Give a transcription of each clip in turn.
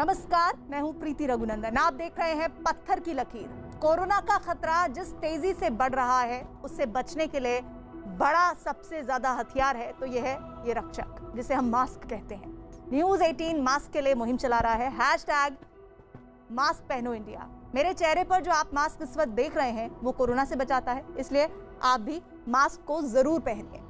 नमस्कार, मैं हूं प्रीति रघुनंदन। आप देख रहे हैं पत्थर की लकीर। कोरोना का खतरा जिस तेजी से बढ़ रहा है, उससे बचने के लिए बड़ा सबसे ज्यादा हथियार है तो यह है ये रक्षक, जिसे हम मास्क कहते हैं। न्यूज़ 18 मास्क के लिए मुहिम चला रहा है, #मास्क पहनो इंडिया। मेरे चेहरे पर जो आप मास्क इस वक्त देख रहे हैं वो कोरोना से बचाता है, इसलिए आप भी मास्क को जरूर पहनिए।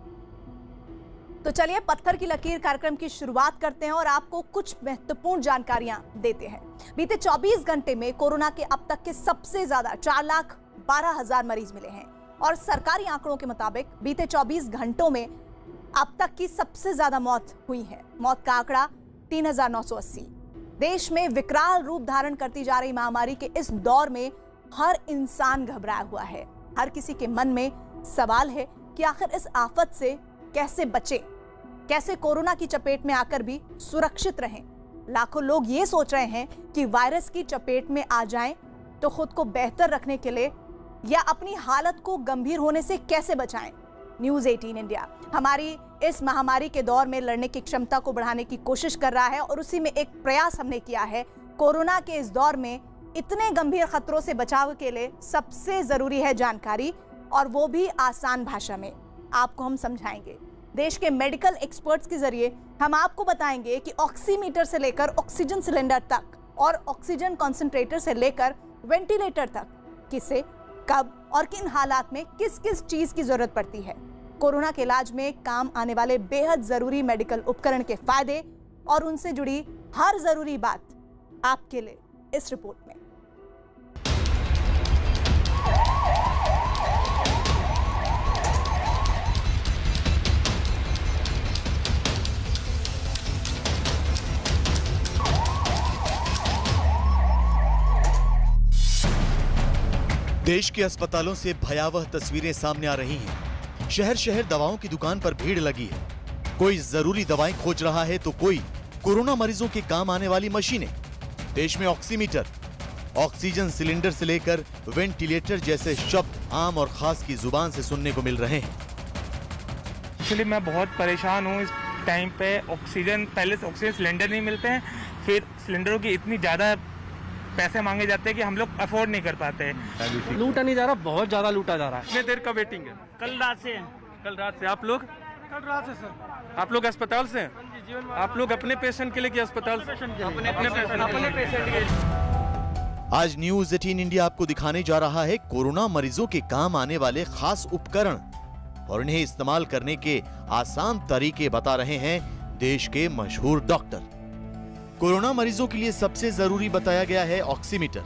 तो चलिए पत्थर की लकीर कार्यक्रम की शुरुआत करते हैं और आपको कुछ महत्वपूर्ण जानकारियां देते हैं। बीते 24 घंटे में कोरोना के अब तक के सबसे ज्यादा 4,12,000 मरीज मिले हैं और सरकारी आंकड़ों के मुताबिक बीते 24 घंटों में अब तक की सबसे ज्यादा मौत हुई है। मौत का आंकड़ा 3,980। देश में विकराल रूप धारण करती जा रही महामारी के इस दौर में हर इंसान घबराया हुआ है। हर किसी के मन में सवाल है कि आखिर इस आफत से कैसे बचे, कैसे कोरोना की चपेट में आकर भी सुरक्षित रहें। लाखों लोग ये सोच रहे हैं कि वायरस की चपेट में आ जाएं तो खुद को बेहतर रखने के लिए या अपनी हालत को गंभीर होने से कैसे बचाएं। न्यूज़ 18 इंडिया हमारी इस महामारी के दौर में लड़ने की क्षमता को बढ़ाने की कोशिश कर रहा है और उसी में एक प्रयास हमने किया है। कोरोना के इस दौर में इतने गंभीर खतरों से बचाव के लिए सबसे जरूरी है जानकारी, और वो भी आसान भाषा में आपको हम समझाएंगे। देश के मेडिकल एक्सपर्ट्स के जरिए हम आपको बताएंगे कि ऑक्सीमीटर से लेकर ऑक्सीजन सिलेंडर तक और ऑक्सीजन कॉन्सेंट्रेटर से लेकर वेंटिलेटर तक किसे, कब और किन हालात में किस किस चीज की जरूरत पड़ती है। कोरोना के इलाज में काम आने वाले बेहद जरूरी मेडिकल उपकरण के फायदे और उनसे जुड़ी हर जरूरी बात आपके लिए इस रिपोर्ट में। देश के अस्पतालों से भयावह तस्वीरें सामने आ रही हैं। शहर शहर दवाओं की दुकान पर भीड़ लगी है। कोई जरूरी दवाएं खोज रहा है तो कोई कोरोना मरीजों के काम आने वाली मशीनें। देश में ऑक्सीमीटर, ऑक्सीजन सिलेंडर से लेकर वेंटिलेटर जैसे शब्द आम और खास की जुबान से सुनने को मिल रहे हैं। एक्चुअली मैं बहुत परेशान हूँ इस टाइम पे। ऑक्सीजन, पहले से ऑक्सीजन सिलेंडर नहीं मिलते हैं, फिर सिलेंडरों की इतनी ज़्यादा पैसे मांगे जाते हैं कि हम लोग अफोर्ड नहीं कर पाते हैं। लूटा नहीं जा रहा, बहुत ज्यादा लूटा जा रहा है। कितने देर का वेटिंग है? कल रात से आप लोग? कल रात से सर। आप लोग अस्पताल से हैं? आप लोग अपने पेशेंट के लिए कि अस्पताल से? अपने पेशेंट के। आज न्यूज़ 18 इंडिया आपको दिखाने जा रहा है कोरोना मरीजों के काम आने वाले खास उपकरण और इन्हें इस्तेमाल करने के आसान तरीके बता रहे हैं देश के मशहूर डॉक्टर। कोरोना मरीजों के लिए सबसे जरूरी बताया गया है ऑक्सीमीटर।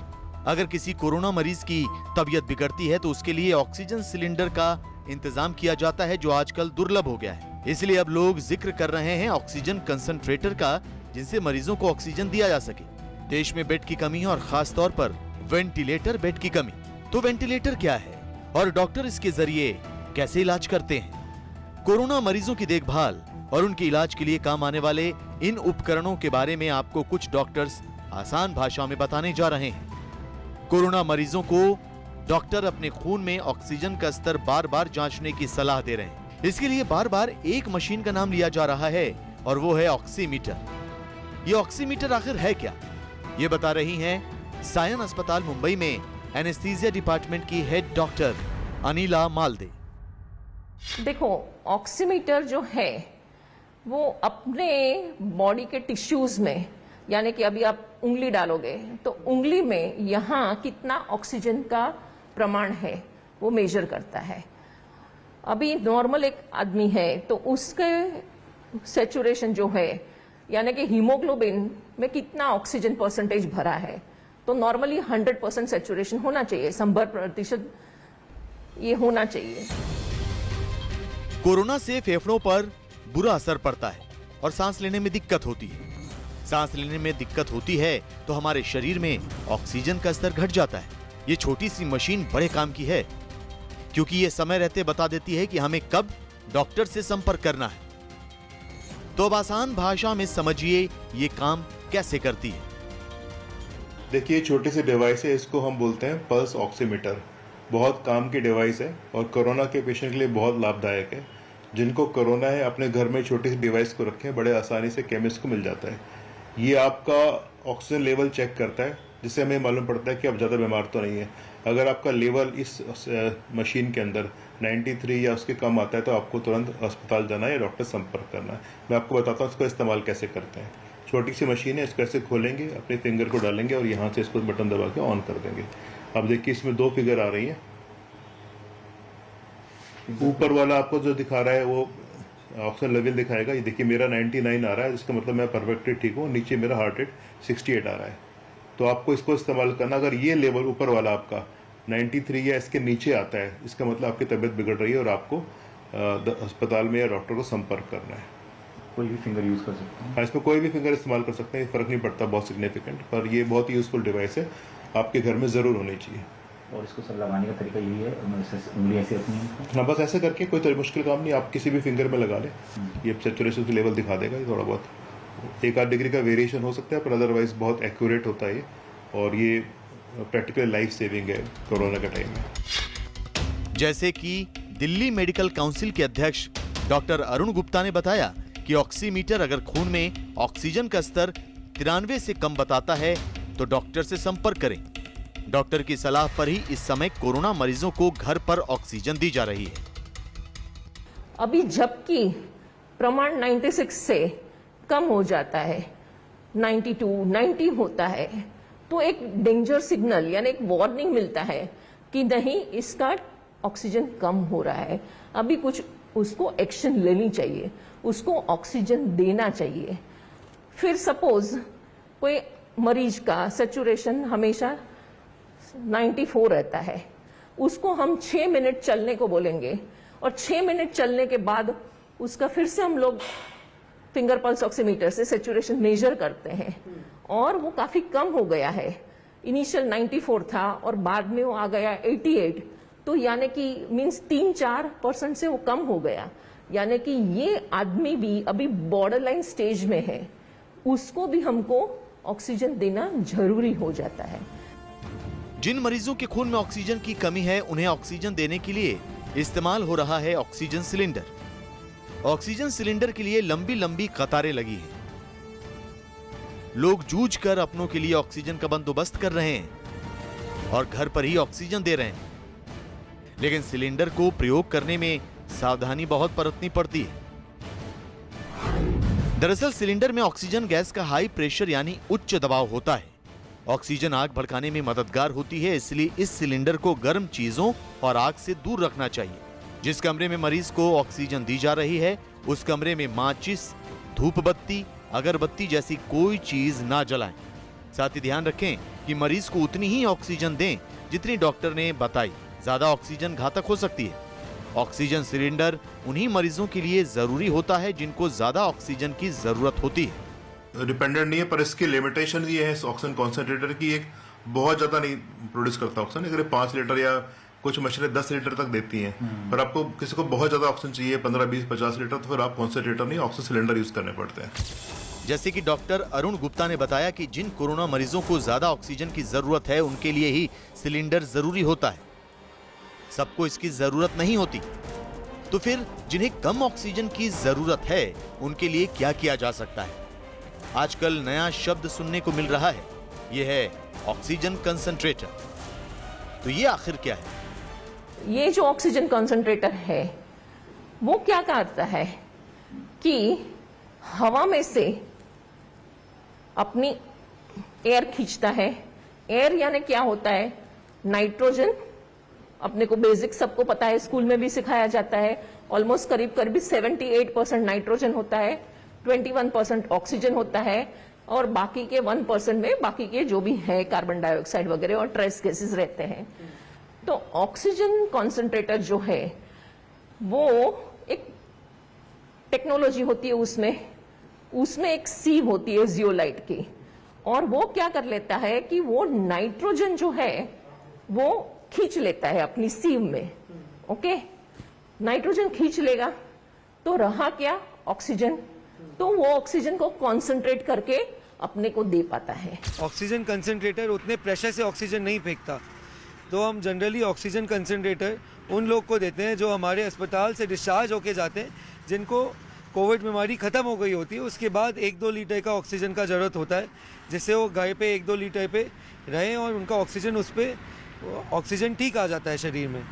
अगर किसी कोरोना मरीज की तबीयत बिगड़ती है तो उसके लिए ऑक्सीजन सिलेंडर का इंतजाम किया जाता है, जो आजकल दुर्लभ हो गया है। इसलिए अब लोग जिक्र कर रहे हैं ऑक्सीजन कंसंट्रेटर का, जिनसे मरीजों को ऑक्सीजन दिया जा सके। देश में बेड की कमी और खास तौर पर वेंटिलेटर बेड की कमी। तो वेंटिलेटर क्या है और डॉक्टर इसके जरिए कैसे इलाज करते हैं? कोरोना मरीजों की देखभाल और उनके इलाज के लिए काम आने वाले इन उपकरणों के बारे में आपको कुछ डॉक्टर्स आसान भाषा में बताने जा रहे हैं। कोरोना मरीजों को डॉक्टर अपने खून में ऑक्सीजन का स्तर बार बार जांचने की सलाह दे रहे हैं। इसके लिए बार बार एक मशीन का नाम लिया जा रहा है और वो है ऑक्सीमीटर। ये ऑक्सीमीटर आखिर है क्या, ये बता रही हैं सायन अस्पताल मुंबई में एनेस्थीसिया डिपार्टमेंट की हेड डॉक्टर अनिला मालदे। देखो, ऑक्सीमीटर जो है वो अपने बॉडी के टिश्यूज में, यानी कि अभी आप उंगली डालोगे तो उंगली में यहाँ कितना ऑक्सीजन का प्रमाण है वो मेजर करता है। अभी नॉर्मल एक आदमी है तो उसके सैचुरेशन जो है, यानी कि हीमोग्लोबिन में कितना ऑक्सीजन परसेंटेज भरा है, तो नॉर्मली 100% सैचुरेशन होना चाहिए, 100% ये होना चाहिए। कोरोना से फेफड़ों पर बुरा असर पड़ता है और सांस लेने में दिक्कत होती है। सांस लेने में दिक्कत होती है तो हमारे शरीर में ऑक्सीजन का स्तर घट जाता है। ये छोटी सी मशीन बड़े काम की है, क्योंकि ये समय रहते बता देती है कि हमें कब डॉक्टर से संपर्क करना है। तो अब आसान भाषा में समझिए ये काम कैसे करती है। देखिए, छोटी सी डिवाइस है, इसको हम बोलते हैं पल्स ऑक्सीमीटर। बहुत काम की डिवाइस है और कोरोना के पेशेंट के लिए बहुत लाभदायक है। जिनको कोरोना है अपने घर में छोटी सी डिवाइस को रखें, बड़े आसानी से केमिस्ट को मिल जाता है। ये आपका ऑक्सीजन लेवल चेक करता है, जिससे हमें मालूम पड़ता है कि आप ज़्यादा बीमार तो नहीं है। अगर आपका लेवल इस मशीन के अंदर 93 या उसके कम आता है तो आपको तुरंत अस्पताल जाना है या डॉक्टर संपर्क करना है। मैं आपको बताता हूँ इसका इस्तेमाल कैसे करते हैं। छोटी सी मशीन है, इसको ऐसे खोलेंगे, अपने फिंगर को डालेंगे और यहाँ से इसको बटन दबा के ऑन कर देंगे। अब देखिए इसमें 2 फिगर आ रही हैं। ऊपर वाला आपको जो दिखा रहा है वो ऑक्सीजन लेवल दिखाएगा। ये देखिए मेरा 99 आ रहा है, जिसका मतलब मैं परफेक्टली ठीक हूँ। नीचे मेरा हार्ट रेट 68 आ रहा है। तो आपको इसको इस्तेमाल करना, अगर ये लेवल ऊपर वाला आपका 93 या इसके नीचे आता है, इसका मतलब आपकी तबीयत बिगड़ रही है और आपको अस्पताल में या डॉक्टर को संपर्क करना है। कोई भी फिंगर यूज़ कर सकते हैं? हाँ, इसमें कोई भी फिंगर इस्तेमाल कर सकते हैं, फ़र्क नहीं पड़ता बहुत सिग्निफिकेंट, पर ये बहुत ही यूज़फुल डिवाइस है, आपके घर में ज़रूर होनी चाहिए। और इसको सर लगाने का तरीका यही है, उंगली ऐसे रखनी है? हाँ, बस ऐसे करके, कोई मुश्किल काम नहीं, आप किसी भी फिंगर में लगा लें, ये सैचुरेशन लेवल दिखा देगा। ये थोड़ा बहुत 1-8 डिग्री का वेरिएशन हो सकता है, पर अदरवाइज बहुत एक्यूरेट होता है ये, और ये प्रैक्टिकल लाइफ सेविंग है कोरोना के टाइम में। जैसे कि दिल्ली मेडिकल काउंसिल के अध्यक्ष डॉक्टर अरुण गुप्ता ने बताया कि ऑक्सीमीटर अगर खून में ऑक्सीजन का स्तर 93 से कम बताता है तो डॉक्टर से संपर्क करें। डॉक्टर की सलाह पर ही इस समय कोरोना मरीजों को घर पर ऑक्सीजन दी जा रही है। अभी जबकि प्रमाण 96 से कम हो जाता है, 92, 90 होता है, तो एक डेंजर सिग्नल यानी एक वार्निंग मिलता है कि नहीं, इसका ऑक्सीजन कम हो रहा है, अभी कुछ उसको एक्शन लेनी चाहिए, उसको ऑक्सीजन देना चाहिए। फिर सपोज कोई मरीज का सैचुरेशन हमेशा 94 रहता है, उसको हम 6 मिनट चलने को बोलेंगे और 6 मिनट चलने के बाद उसका फिर से हम लोग फिंगर पल्स ऑक्सीमीटर से सैचुरेशन मेजर करते हैं और वो काफी कम हो गया है। इनिशियल 94 था और बाद में वो आ गया 88, तो यानी कि मींस 3-4% से वो कम हो गया, यानी कि ये आदमी भी अभी बॉर्डर लाइन स्टेज में है, उसको भी हमको ऑक्सीजन देना जरूरी हो जाता है। जिन मरीजों के खून में ऑक्सीजन की कमी है, उन्हें ऑक्सीजन देने के लिए इस्तेमाल हो रहा है ऑक्सीजन सिलेंडर। ऑक्सीजन सिलेंडर के लिए लंबी लंबी कतारें लगी हैं। लोग जूझ कर अपनों के लिए ऑक्सीजन का बंदोबस्त कर रहे हैं और घर पर ही ऑक्सीजन दे रहे हैं, लेकिन सिलेंडर को प्रयोग करने में सावधानी बहुत बरतनी पड़ती है। दरअसल सिलेंडर में ऑक्सीजन गैस का हाई प्रेशर यानी उच्च दबाव होता है। ऑक्सीजन आग भड़काने में मददगार होती है, इसलिए इस सिलेंडर को गर्म चीजों और आग से दूर रखना चाहिए। जिस कमरे में मरीज को ऑक्सीजन दी जा रही है, उस कमरे में माचिस, धूप बत्ती, अगरबत्ती जैसी कोई चीज ना जलाएं। साथ ही ध्यान रखें कि मरीज को उतनी ही ऑक्सीजन दें जितनी डॉक्टर ने बताई। ज्यादा ऑक्सीजन घातक हो सकती है। ऑक्सीजन सिलेंडर उन्हीं मरीजों के लिए जरूरी होता है जिनको ज्यादा ऑक्सीजन की जरूरत होती है। डिपेंडेंट नहीं है, पर इसकी लिमिटेशन ये है ऑक्सीजन कॉन्सेंट्रेटर की, एक बहुत ज्यादा नहीं प्रोड्यूस करता ऑक्सीजन। अगर 5 लीटर या कुछ मशीनें 10 लीटर तक देती हैं, पर आपको किसी को बहुत ज्यादा ऑक्सीजन चाहिए 15, 20, 50 लीटर, तो फिर आप कॉन्सेंट्रेटर नहीं ऑक्सीजन सिलेंडर यूज करने पड़ते हैं। जैसे कि डॉक्टर अरुण गुप्ता ने बताया कि जिन कोरोना मरीजों को ज्यादा ऑक्सीजन की जरूरत है, उनके लिए ही सिलेंडर जरूरी होता है, सबको इसकी जरूरत नहीं होती। तो फिर जिन्हें कम ऑक्सीजन की जरूरत है, उनके लिए क्या किया जा सकता है? आजकल नया शब्द सुनने को मिल रहा है, यह है ऑक्सीजन कंसंट्रेटर। तो ये आखिर क्या है? ये जो ऑक्सीजन कंसंट्रेटर है वो क्या करता है कि हवा में से अपनी एयर खींचता है। एयर यानी क्या होता है? नाइट्रोजन। अपने को बेसिक सबको पता है, स्कूल में भी सिखाया जाता है। ऑलमोस्ट करीब 78% नाइट्रोजन होता है, 21% ऑक्सीजन होता है और बाकी के 1% में बाकी के जो भी है कार्बन डाइऑक्साइड वगैरह और ट्रेस गैसेस रहते हैं। तो ऑक्सीजन कॉन्सेंट्रेटर जो है वो एक टेक्नोलॉजी होती है, उसमें एक सीव होती है जियोलाइट की, और वो क्या कर लेता है कि वो नाइट्रोजन जो है वो खींच लेता है अपनी सीव में। ओके, नाइट्रोजन खींच लेगा तो रहा क्या? ऑक्सीजन। तो वो ऑक्सीजन को कॉन्सेंट्रेट करके अपने को दे पाता है। ऑक्सीजन कंसंट्रेटर उतने प्रेशर से ऑक्सीजन नहीं फेंकता, तो हम जनरली ऑक्सीजन कंसंट्रेटर उन लोग को देते हैं जो हमारे अस्पताल से डिस्चार्ज होके जाते हैं, जिनको कोविड बीमारी ख़त्म हो गई होती है उसके बाद 1-2 लीटर का ऑक्सीजन का ज़रूरत होता है, जिससे वो घर पे 1-2 लीटर पे रहें और उनका ऑक्सीजन उस पर ऑक्सीजन ठीक आ जाता है शरीर में।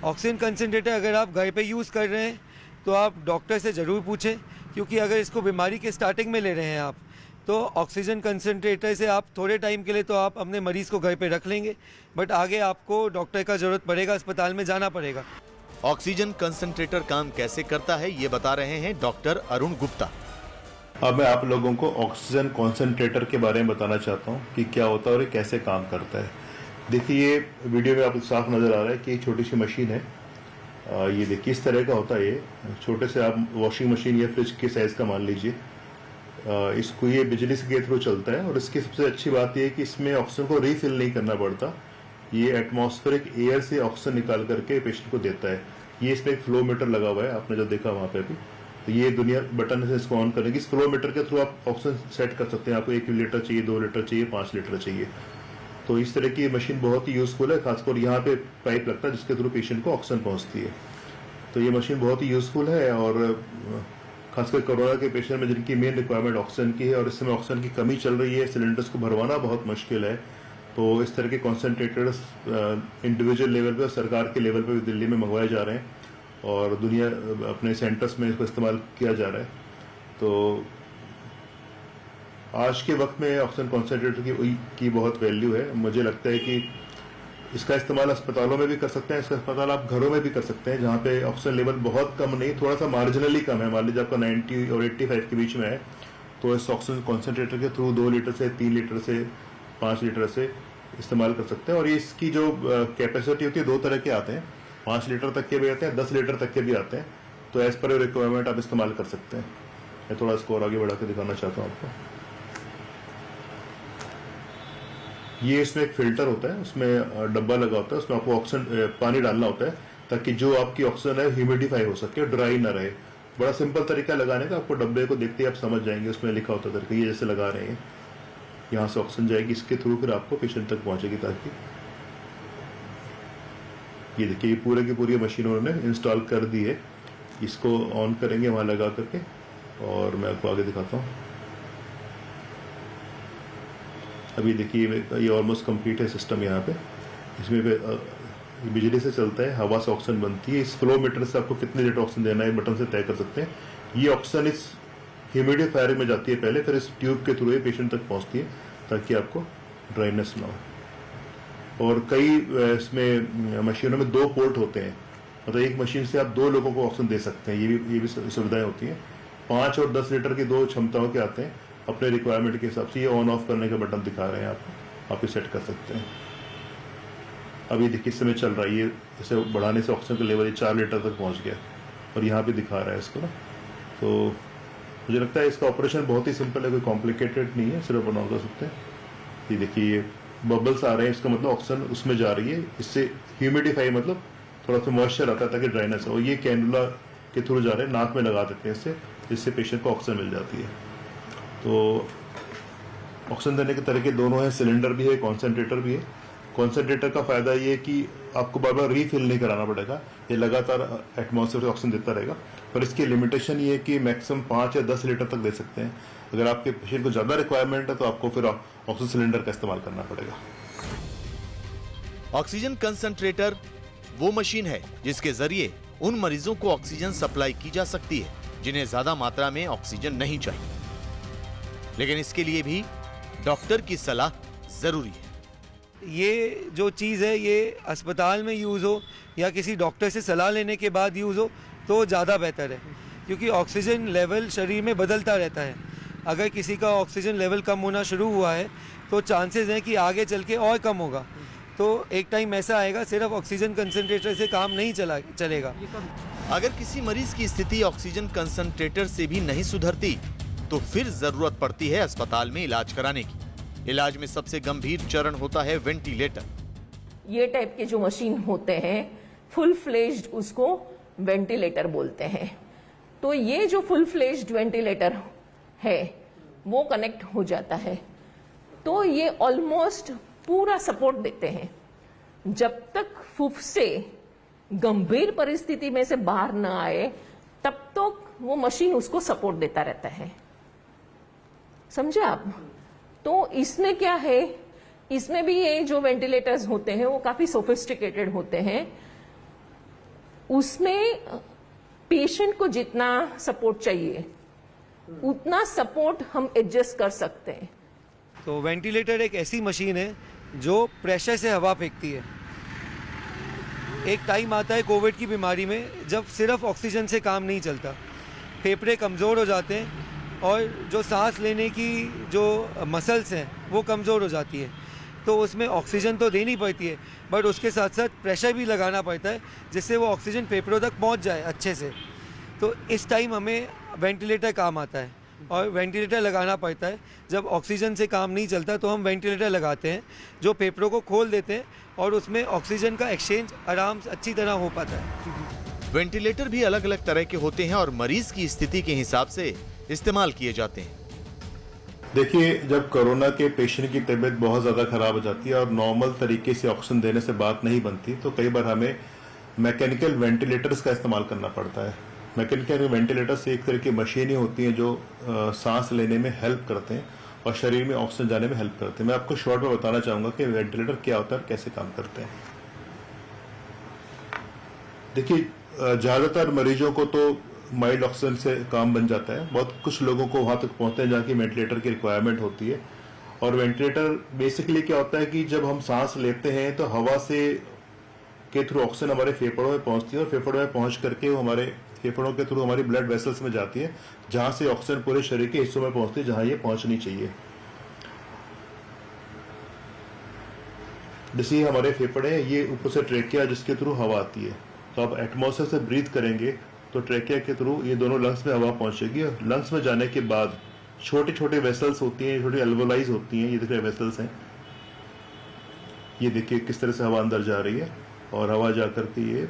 ऑक्सीजन कंसनट्रेटर अगर आप घर पे यूज़ कर रहे हैं तो आप डॉक्टर से ज़रूर पूछें, क्योंकि अगर इसको बीमारी के स्टार्टिंग में ले रहे हैं आप, तो ऑक्सीजन कंसनट्रेटर से आप थोड़े टाइम के लिए तो आप अपने मरीज़ को घर पे रख लेंगे, बट आगे आपको डॉक्टर का ज़रूरत पड़ेगा, अस्पताल में जाना पड़ेगा। ऑक्सीजन कंसंट्रेटर काम कैसे करता है ये बता रहे हैं डॉक्टर अरुण गुप्ता। अब मैं आप लोगों को ऑक्सीजन कॉन्सेंट्रेटर के बारे में बताना चाहता हूँ कि क्या होता है और ये कैसे काम करता है। देखिए, ये वीडियो में आपको साफ नज़र आ रहा है कि एक छोटी सी मशीन है। ये देखिए इस तरह का होता है। ये छोटे से आप वॉशिंग मशीन या फ्रिज के साइज़ का मान लीजिए। इसको ये बिजली के थ्रू चलता है और इसकी सबसे अच्छी बात यह है कि इसमें ऑक्सीजन को रीफिल नहीं करना पड़ता। ये एटमॉस्फेरिक एयर से ऑक्सीजन निकाल करके पेशेंट को देता है। ये इसमें एक फ्लो मीटर लगा हुआ है, आपने जो देखा वहाँ पे भी। तो ये दुनिया बटन से इसको ऑन करेंगे। इस फ्लो मीटर के थ्रू आप ऑक्सीजन सेट कर सकते हैं। आपको 1 लीटर चाहिए, 2 लीटर चाहिए, 5 लीटर चाहिए। तो इस तरह की मशीन बहुत ही यूज़फुल है। खासकर यहाँ पे पाइप लगता है जिसके थ्रू पेशेंट को ऑक्सीजन पहुँचती है। तो ये मशीन बहुत ही यूज़फुल है और खासकर कोरोना के पेशेंट में जिनकी मेन रिक्वायरमेंट ऑक्सीजन की है और इस समय ऑक्सीजन की कमी चल रही है, सिलेंडर्स को भरवाना बहुत मुश्किल है, तो इस तरह के कॉन्सेंट्रेटर्स इंडिविजुअल लेवल पे और सरकार के लेवल पे भी दिल्ली में मंगवाए जा रहे हैं और दुनिया अपने सेंटर्स में इसको इस्तेमाल किया जा रहा है। तो आज के वक्त में ऑक्सीजन कॉन्सेंट्रेटर की बहुत वैल्यू है। मुझे लगता है कि इसका इस्तेमाल अस्पतालों में भी कर सकते हैं। इसका इस्तेमाल आप घरों में भी कर सकते हैं जहाँ पे ऑक्सीजन लेवल बहुत कम नहीं, थोड़ा सा मार्जिनली कम है। मान लीजिए आपका 90 और 85 के बीच में है, तो इस ऑक्सीजन कॉन्सेंट्रेटर के थ्रू 2 लीटर से 3 लीटर से 5 लीटर से इस्तेमाल कर सकते हैं। और ये इसकी जो कैपेसिटी होती है 2 तरह के आते हैं, 5 लीटर तक के भी आते हैं, 10 लीटर तक के भी आते हैं। तो एज पर रिक्वायरमेंट आप इस्तेमाल कर सकते हैं। मैं थोड़ा इसको और आगे बढ़ा के दिखाना चाहता हूँ आपको। ये इसमें एक फिल्टर होता है, उसमें डब्बा लगा होता है, उसमें आपको ऑक्सीजन पानी डालना होता है ताकि जो आपकी ऑक्सीजन है ह्यूमिडिफाई हो सके, ड्राई ना रहे। बड़ा सिंपल तरीका लगाने का। आपको डब्बे को देखते ही आप समझ जाएंगे, उसमें लिखा होता है तरीका। ये जैसे लगा रहे हैं, यहाँ से ऑक्सीजन जाएगी, इसके थ्रू फिर आपको पेशेंट तक पहुंचेगी। ताकि ये देखिए ये पूरे की पूरी मशीन उन्होंने इंस्टॉल कर दी है। इसको ऑन करेंगे वहाँ लगा करके और मैं आपको आगे दिखाता हूँ। अभी देखिए ये ऑलमोस्ट कंप्लीट है सिस्टम। यहाँ पे इसमें बिजली से चलता है, हवा से ऑक्सीजन बनती है। इस फ्लो मीटर से आपको कितने लीटर ऑक्सीजन देना है बटन से तय कर सकते हैं। ये ऑक्सीजन इस ह्यूमिडिफायर में जाती है पहले, फिर इस ट्यूब के थ्रू ये पेशेंट तक पहुँचती है ताकि आपको ड्राइनेस ना हो। और कई इसमें मशीनों में 2 पोर्ट होते हैं, मतलब एक मशीन से आप 2 लोगों को ऑक्सीजन दे सकते हैं। ये भी सुविधाएं होती हैं। 5 और 10 लीटर की 2 क्षमताओं के आते हैं अपने रिक्वायरमेंट के हिसाब से। ये ऑन ऑफ करने का बटन दिखा रहे हैं आपको, आप ये सेट कर सकते हैं। अभी देखिए इस समय चल रहा है, ये इसे बढ़ाने से ऑक्सीजन का लेवल 4 लीटर तक पहुंच गया और यहाँ पे दिखा रहा है इसको ना। तो मुझे लगता है इसका ऑपरेशन बहुत ही सिंपल है, कोई कॉम्प्लिकेटेड नहीं है, सिर्फ ऑन ऑफ कर सकते हैं। ये देखिए ये बबल्स आ रहे हैं, इसका मतलब ऑक्सीजन उसमें जा रही है। इससे ह्यूमिडिफाई मतलब थोड़ा सा मॉइस्चर आता है ताकि ड्राइनेस हो। ये कैनुला के थ्रू जा रहे हैं, नाक में लगा देते हैं इससे, जिससे पेशेंट को ऑक्सीजन मिल जाती है। तो ऑक्सीजन देने के तरीके दोनों हैं, सिलेंडर भी है, कॉन्सेंट्रेटर भी है। कॉन्सेंट्रेटर का फायदा ये है कि आपको बार बार रीफिल नहीं कराना पड़ेगा, ये लगातार एटमॉस्फेयर से ऑक्सीजन देता रहेगा। पर इसकी लिमिटेशन ये है कि मैक्सिमम 5 या 10 लीटर तक दे सकते हैं। अगर आपके पेशेंट को ज़्यादा रिक्वायरमेंट है तो आपको फिर ऑक्सीजन सिलेंडर का इस्तेमाल करना पड़ेगा। ऑक्सीजन कंसंट्रेटर वो मशीन है जिसके जरिए उन मरीजों को ऑक्सीजन सप्लाई की जा सकती है जिन्हें ज्यादा मात्रा में ऑक्सीजन नहीं चाहिए, लेकिन इसके लिए भी डॉक्टर की सलाह जरूरी है। ये जो चीज़ है ये अस्पताल में यूज़ हो या किसी डॉक्टर से सलाह लेने के बाद यूज़ हो तो ज़्यादा बेहतर है, क्योंकि ऑक्सीजन लेवल शरीर में बदलता रहता है। अगर किसी का ऑक्सीजन लेवल कम होना शुरू हुआ है तो चांसेस हैं कि आगे चल के और कम होगा। तो एक टाइम ऐसा आएगा सिर्फ ऑक्सीजन कंसंट्रेटर से काम नहीं चलेगा। अगर किसी मरीज की स्थिति ऑक्सीजन कंसंट्रेटर से भी नहीं सुधरती तो फिर जरूरत पड़ती है अस्पताल में इलाज कराने की। इलाज में सबसे गंभीर चरण होता है वेंटिलेटर। ये टाइप के जो मशीन होते हैं फुल फ्लेज्ड, उसको वेंटिलेटर बोलते हैं। तो ये जो फुल फ्लेज्ड वेंटिलेटर है वो कनेक्ट हो जाता है तो ये ऑलमोस्ट पूरा सपोर्ट देते हैं। जब तक फुफ्से गंभीर परिस्थिति में से बाहर न आए तब तक वो मशीन उसको सपोर्ट देता रहता है, समझे आप। तो इसमें क्या है, इसमें भी ये जो वेंटिलेटर्स होते हैं वो काफी सोफिस्टिकेटेड होते हैं। उसमें पेशेंट को जितना सपोर्ट चाहिए उतना सपोर्ट हम एडजस्ट कर सकते हैं। तो वेंटिलेटर एक ऐसी मशीन है जो प्रेशर से हवा फेंकती है। एक टाइम आता है कोविड की बीमारी में जब सिर्फ ऑक्सीजन से काम नहीं चलता, फेफड़े कमज़ोर हो जाते हैं और जो सांस लेने की जो मसल्स हैं वो कमज़ोर हो जाती है। तो उसमें ऑक्सीजन तो देनी पड़ती है बट उसके साथ साथ प्रेशर भी लगाना पड़ता है जिससे वो ऑक्सीजन फेफड़ों तक पहुंच जाए अच्छे से। तो इस टाइम हमें वेंटिलेटर काम आता है और वेंटिलेटर लगाना पड़ता है। जब ऑक्सीजन से काम नहीं चलता तो हम वेंटिलेटर लगाते हैं जो फेफड़ों को खोल देते हैं और उसमें ऑक्सीजन का एक्सचेंज आराम से अच्छी तरह हो पाता है। वेंटिलेटर भी अलग अलग तरह के होते हैं और मरीज की स्थिति के हिसाब से इस्तेमाल किए जाते हैं। देखिए, जब कोरोना के पेशेंट की तबीयत बहुत ज़्यादा ख़राब हो जाती है और नॉर्मल तरीके से ऑक्सीजन देने से बात नहीं बनती तो कई बार हमें मैकेनिकल वेंटिलेटर्स का इस्तेमाल करना पड़ता है। मैकेनिकल वेंटिलेटर्स एक तरह की मशीनें होती हैं जो सांस लेने में हेल्प करते हैं और शरीर में ऑक्सीजन जाने में हेल्प करते हैं। मैं आपको शॉर्ट में बताना चाहूँगा कि वेंटिलेटर क्या होता है और कैसे काम करते हैं। देखिए, ज़्यादातर मरीजों को तो माइल्ड ऑक्सीजन से काम बन जाता है। बहुत कुछ लोगों को वहाँ तक पहुँचते हैं जहाँ की वेंटिलेटर की रिक्वायरमेंट होती है। और वेंटिलेटर बेसिकली क्या होता है कि जब हम सांस लेते हैं तो हवा से के थ्रू ऑक्सीजन हमारे फेफड़ों में पहुँचती है और फेफड़ों में पहुँच करके वो हमारे फेफड़ों के थ्रू हमारी ब्लड वेसल्स में जाती है जहाँ से ऑक्सीजन पूरे शरीर के हिस्सों में पहुँचती है जहाँ ये पहुँचनी चाहिए। जैसे हमारे फेफड़े हैं, ये ऊपर से ट्रेकिया जिसके थ्रू हवा आती है। तो आप एटमॉस्फेयर से ब्रीथ करेंगे तो ट्रेकिया के थ्रू ये दोनों लंग्स में हवा पहुंचेगी और लंग्स में जाने के बाद छोटे छोटे वेसल्स होती हैं, छोटी एल्वोलाइज होती हैं। ये देखिए वेसल्स हैं, ये देखिए किस तरह से हवा अंदर जा रही है और हवा जा करके ये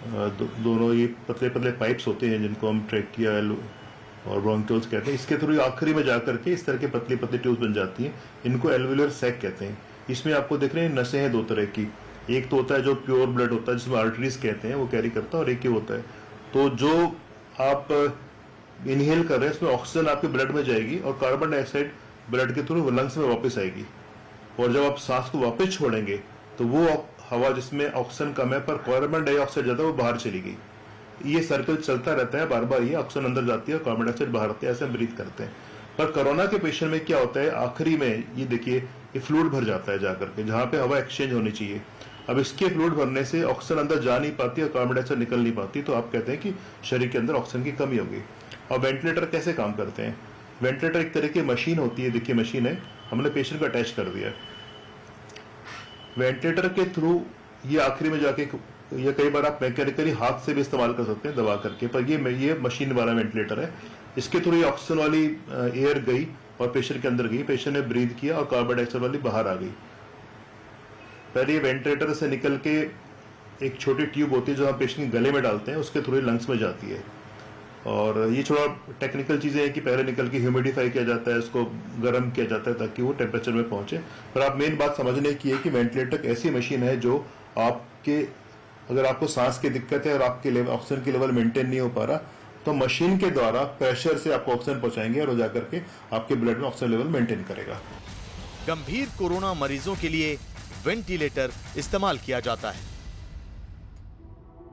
दोनों ये पतले पतले पाइप्स होते हैं जिनको हम ट्रेकिया और ब्रोंकियोल्स कहते हैं। इसके थ्रू आखिरी में जा करके इस तरह के पतली पतली ट्यूब्स बन जाती हैं। इनको एल्वुलर सैक कहते हैं। इसमें आपको देख रहे हैं नसें हैं दो तरह की। एक तो होता है जो प्योर ब्लड होता है जिसमें आर्टरीज कहते हैं, वो कैरी करता है, और एक ये होता है तो जो आप इनहेल कर रहे हैं उसमें ऑक्सीजन आपके ब्लड में जाएगी और कार्बन डाइऑक्साइड ब्लड के थ्रू लंग्स में वापस आएगी। और जब आप सांस को वापस छोड़ेंगे तो वो हवा जिसमें ऑक्सीजन कम है पर कार्बन डाइऑक्साइड ज्यादा वो बाहर चली गई। ये सर्कल चलता रहता है बार बार, ये ऑक्सीजन अंदर जाती है और कार्बन डाइऑक्साइड बाहर आती है, ऐसे हम ब्रीथ करते हैं। पर कोरोना के पेशेंट में क्या होता है, आखिरी में ये देखिए ये फ्लूइड भर जाता है जाकर के जहाँ पे हवा एक्सचेंज होनी चाहिए। अब इसके फ्लूइड भरने से ऑक्सीजन अंदर जा नहीं पाती और कार्बन डाइऑक्साइड निकल नहीं पाती, तो आप कहते हैं कि शरीर के अंदर ऑक्सीजन की कमी होगी। और वेंटिलेटर कैसे काम करते हैं? वेंटिलेटर एक तरह की मशीन होती है, देखिए मशीन है, हमने पेशेंट को अटैच कर दिया। वेंटिलेटर के थ्रू ये आखिरी में जाके, ये कई बार आप मैकेनिकली हाथ से भी इस्तेमाल कर सकते हैं दबा करके, पर ये मशीन वाला वेंटिलेटर है। इसके थ्रू ये ऑक्सीजन वाली एयर गई और पेशेंट के अंदर गई, पेशेंट ने ब्रीथ किया और कार्बन डाइऑक्साइड वाली बाहर आ गई। पहले ये वेंटिलेटर से निकल के एक छोटी ट्यूब होती है जो हम पेशेंट के गले में डालते हैं, उसके थ्रू लंग्स में जाती है। और ये थोड़ा टेक्निकल चीज़ें हैं कि पहले निकल के ह्यूमिडिफाई किया जाता है, उसको गर्म किया जाता है ताकि वो टेम्परेचर में पहुंचे। पर आप मेन बात समझने की है कि वेंटिलेटर एक ऐसी मशीन है जो आपके, अगर आपको सांस की दिक्कत है और आपके ऑक्सीजन की लेवल मेंटेन नहीं हो पा रहा तो मशीन के द्वारा प्रेशर से आपको ऑक्सीजन पहुंचाएंगे और वो जाकर के आपके ब्लड में ऑक्सीजन लेवल मेंटेन करेगा। गंभीर कोरोना मरीजों के लिए वेंटिलेटर इस्तेमाल किया जाता है।